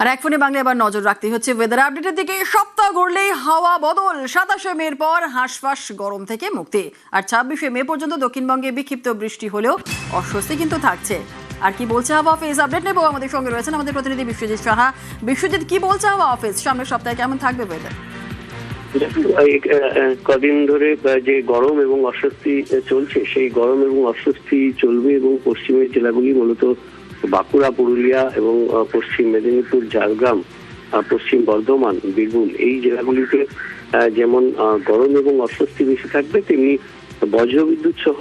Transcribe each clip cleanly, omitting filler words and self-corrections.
আর এক ফোনে বাংলা এবার নজর রাখতে হচ্ছে ওয়েদার আপডেটের দিকে। সপ্তাহ ঘুরলেই হাওয়া বদল। 27শে মের পর হাঁসফাঁস গরম থেকে মুক্তি। আর 26শে মে পর্যন্ত দক্ষিণবঙ্গে বিক্ষিপ্ত বৃষ্টি হলেও অস্বস্তি কিন্তু থাকছে। আর কি বলছে হাওয়া অফিস, আপডেট নেব। আমাদের সঙ্গে রয়েছেন আমাদের প্রতিনিধি বিশ্বজিৎ সাহা। বিশ্বজিৎ, কি বলছে হাওয়া অফিস, সামনের সপ্তাহে কেমন থাকবে ওয়েদার? কদিন ধরে যে গরম এবং অস্বস্তি চলছে, সেই গরম এবং অস্বস্তি চলবে এবং পশ্চিমের জেলাগুলি মূলত বাঁকুড়া, পুরুলিয়া এবং পশ্চিম মেদিনীপুর, ঝাড়গ্রাম, পশ্চিম বর্ধমান, বীরভূম, এই জেলাগুলিতে যেমন গরম এবং অস্বস্তি বেশি থাকবে, তেমনি বজ্রবিদ্যুৎ সহ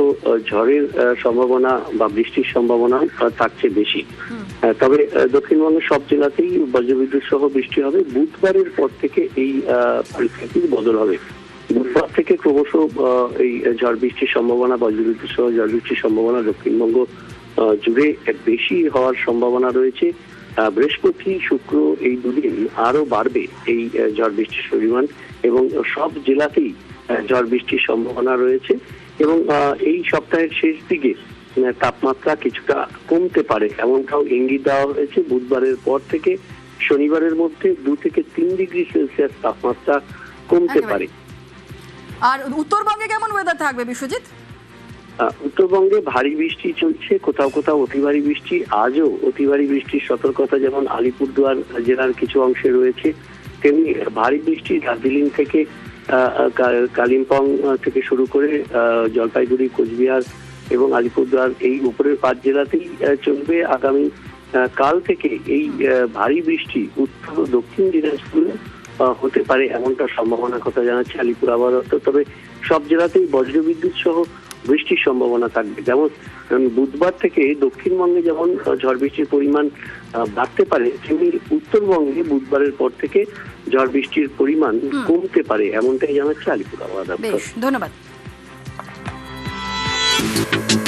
ঝড়ের সম্ভাবনা বা বৃষ্টির সম্ভাবনা থাকছে বেশি। তবে দক্ষিণবঙ্গের সব জেলাতেই বজ্রবিদ্যুৎ সহ বৃষ্টি হবে। বুধবারের পর থেকে এই পরিস্থিতির বদল হবে। বুধবার থেকে ক্রমশ এই ঝড় বৃষ্টির সম্ভাবনা, বজ্রবিদ্যুৎ সহ ঝড় বৃষ্টির সম্ভাবনা দক্ষিণবঙ্গ জুড়ে বেশি হওয়ার সম্ভাবনা রয়েছে। বৃহস্পতি, শুক্র এই দুদিন আরো বাড়বে এই ঝড় বৃষ্টির পরিমাণ এবং সব জেলাতেই ঝড় বৃষ্টির সম্ভাবনা রয়েছে। এবং এই সপ্তাহের শেষ দিকে তাপমাত্রা কিছুটা কমতে পারে, এমনটাও ইঙ্গিত দেওয়া হয়েছে। বুধবারের পর থেকে শনিবারের মধ্যে 2 থেকে 3 ডিগ্রি সেলসিয়াস তাপমাত্রা কমতে পারে। আর উত্তরবঙ্গে কেমন ওয়েদার থাকবে বিশ্বজিৎ? উত্তরবঙ্গে ভারী বৃষ্টি চলছে, কোথাও কোথাও অতি ভারী বৃষ্টি। আজও অতি ভারী বৃষ্টির সতর্কতা যেমন আলিপুরদুয়ার জেলার কিছু অংশে রয়েছে, তেমনি ভারী বৃষ্টি দার্জিলিং থেকে কালিম্পং থেকে শুরু করে জলপাইগুড়ি, কোচবিহার এবং আলিপুরদুয়ার এই উপরের 5 জেলাতেই চলবে। আগামী কাল থেকে এই ভারী বৃষ্টি উত্তর ও দক্ষিণ দিনাজপুরে হতে পারে, এমনটা সম্ভাবনার কথা জানাচ্ছে আলিপুর আবহাওয়া দপ্তর। তবে সব জেলাতেই বজ্রবিদ্যুৎ সহ বৃষ্টির সম্ভাবনা থাকবে। যেমন বুধবার থেকে দক্ষিণবঙ্গে যেমন ঝড় বৃষ্টির পরিমাণ বাড়তে পারে, তেমনি উত্তরবঙ্গে বুধবারের পর থেকে ঝড় বৃষ্টির পরিমাণ কমতে পারে, এমনটাই জানাচ্ছে আলিপুর আবহাওয়া দপ্তর। ধন্যবাদ।